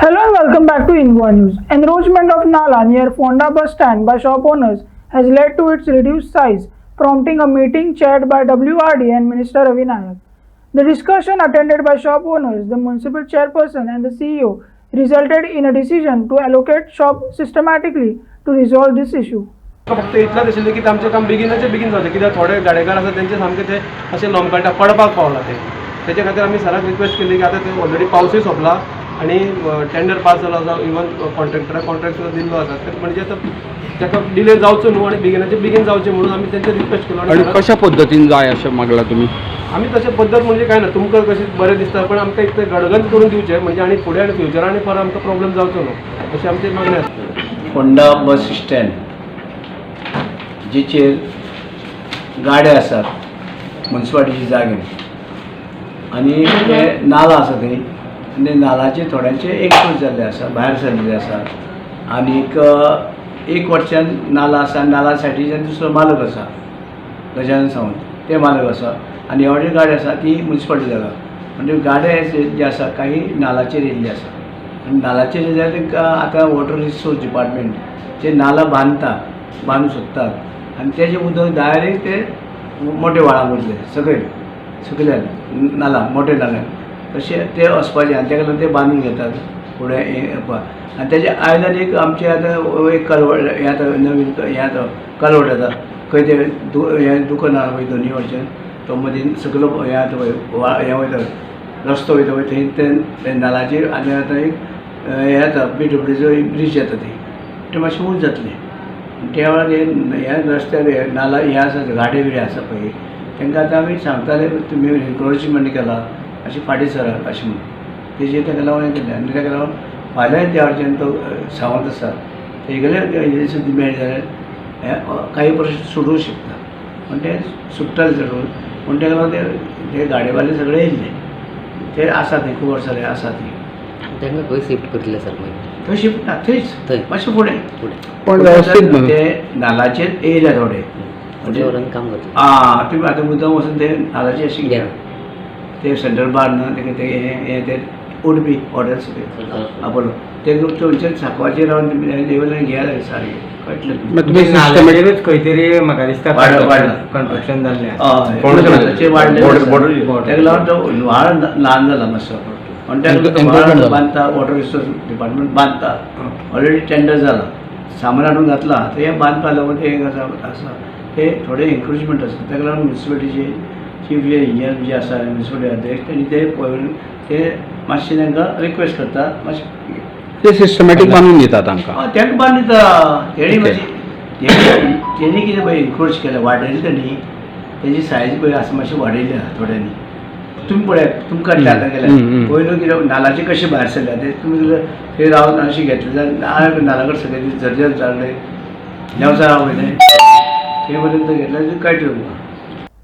Hello and welcome back to Ingwa News. Encroachment of Nala near Fonda bus stand by shop owners has led to its reduced size, prompting a meeting chaired by WRD and Minister Ravi Nayak. The discussion attended by shop owners, the municipal chairperson and the CEO resulted in a decision to allocate shop systematically to resolve this issue. फक्त इतलाच आशिल्लें की आमचें काम बेगिनाचें बेगीन जावचें कित्याक थोडे गाडेकार आसा तेंचे सामकें ते अशें लोंबकळटा पडपाक पावला तेजे खातीर आमी सराक रिक्वेस्ट केली की आतां ते ऑलरेडी पावसूय सोंपला आनी टेंडर पास जालो आसा इवन कॉन्ट्रॅक्टराक कॉन्ट्रॅक्ट सुद्दां दिल्लो आसा म्हणजे आतां ताका डिले जावचो न्हू आनी बेगिनाचें बेगीन जावचें म्हणून आमी तेंचे रिक्वेस्ट केलो आणि कशा पद्धतीन जाय अशें मागला तुमी? आमी तशें पद्दत म्हणजे काय ना तुमकां कशें बरें दिसता पण आमकां एक गडगंज करून दिवचें म्हणजे आनी फुडें आनी फ्युचरान परत आमकां प्रॉब्लेम जावचो न्हू अशें आमची मागणी आसा. फोंडा बस स्टँड जेचेर गाड्यो आसात मुन्सिपालिटीचे जागेर आनी ते नाला आसा थंय आनी नालाचे थोड्यांचे एक्सपोज जाल्ले आसा भायर सरलेले आसा आनीक एक वर्षान नाला आसा नाला सायडीच्यान दुसरो मालक आसा गजानन सावंत ते मालक आसा आनी एवढी गाडी आसा ती मुन्सिपालिटी जागा म्हणजे गाड्यो जे आसा काही नालाचेर येयल्ले आसा आनी नालाचेर येयल्यार तांकां आतां वॉटर रिसोर्स डिपार्टमेंट जे नाला बांदूंक सोदतात आनी तेजें उदक डायरेक्ट ते मोठे व्हाळांत वयतले सकयल्यान नाला मोठे नाल्यान तशें ते वचपाचें आनी तेका लागून ते बांदून घेतात फुडें येवपाक आनी तेजे आयल्यान एक आमचें आतां एक कलवट हें आतां नवीन हें आतां कलवट येता खंय ते हें दुकानां वय दोनी वटेच्यान तो मदीं सकलो हें आतां हें वयता रस्तो वयता पळय थंय ते नालाचेर आनी आतां एक हें येता PWCचो एक ब्रीज येता तें मातशें उंच जातलें त्या वेळार ह्या रस्त्यार नाला हे आसा गाडे बिडे आसा पळय तांकां आतां आमी सांगताले तुमी एनक्रोचमेंट केला अशें फाटीं सराक अशें म्हणून तेजेर ताका लागून हें केलें आनी ताका लागून फाल्यां त्या वटेच्यान तो सावंत आसा तेगेले हेजेर सुद्दां मेळ्ळें जाल्यार काही पर्सेंट सुटूंक शकता पूण ते सुट्टाले चडून पूण ताका लागून ते गाडयेवाले सगळे येयल्ले ते आसा थंय खूब वर्सां जालीं आसा थंय तांकां खंय शिफ्ट करतले सर मागीर थंय शिफ्ट ना थंयच मातशें फुडें पण व्यवस्थित ते नालाचेर येयल्या थोडे म्हणजे व्हरून काम करतले. तुमी आतां मुद्दम वचून ते नालाचे अशें घ्या ते सेंट्रल बार ना ते हे उडपी हॉटेल्स आपोलो ते थंयचे सांकवाचेर रावन तुमी लेवलान घेयात सारकें कळटलें तुम्ही नाल्याचेरूच खंय तरी म्हाका दिसता वाडला कन्स्ट्रक्शन जाल्लें नालाचेर वाडलें ताका लागून तो व्हाळ ल्हान जाला मातसो आनी ताका व्हाळ बांदता वॉटर रिसोर्स डिपार्टमेंट बांदता ऑलरेडी टेंडर जाला सामान हाडून घातला ते हें बांदपा लागून ते आसा ते थोडे एनक्रोचमेंट आसा ताका लागून म्युनिसिपालिटीचे चीफ इंजिनियर जे आसा म्युनिसिपालिटी अध्यक्ष तेणी ते पळोवन ते मातशें तांकां रिक्वेस्ट करता मातशें ते सिस्टमॅटीक बांदून दितात तांकां तांकां बांदून दिता तेणी मातशी तेणी कितें पळय एनक्रोच केलें वाडयलें तेणी तेजी सायज पळय आसा मातशी वाडयल्या थोड्यांनी तुमी पळयात तुमकां आतां केल्या पयलू कितें नालाचे कशें भायर सरल्या ते तुमी थंय रावन अशें घेतलें जाल्यार नाला कडेन सगळें झरझर जालें देंवचारा वयलें ते पर्यंत घेतलें कळटा तुमकां